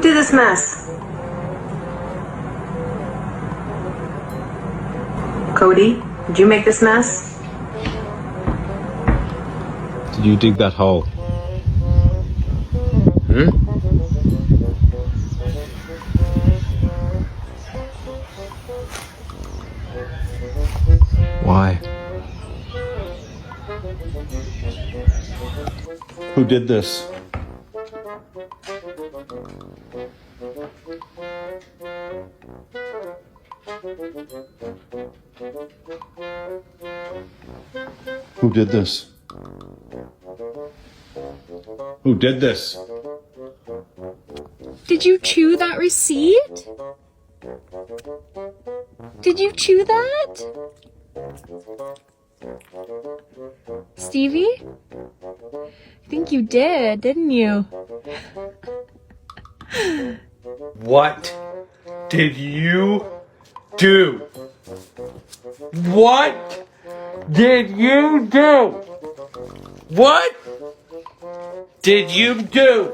did this mess? Cody, did you make this mess? Did you dig that hole? Hmm? Why? Who did this? Who did this? Who did this? Did you chew that receipt? Did you chew that? Stevie? I think you did, didn't you? What did you do? What did you do? What did you do?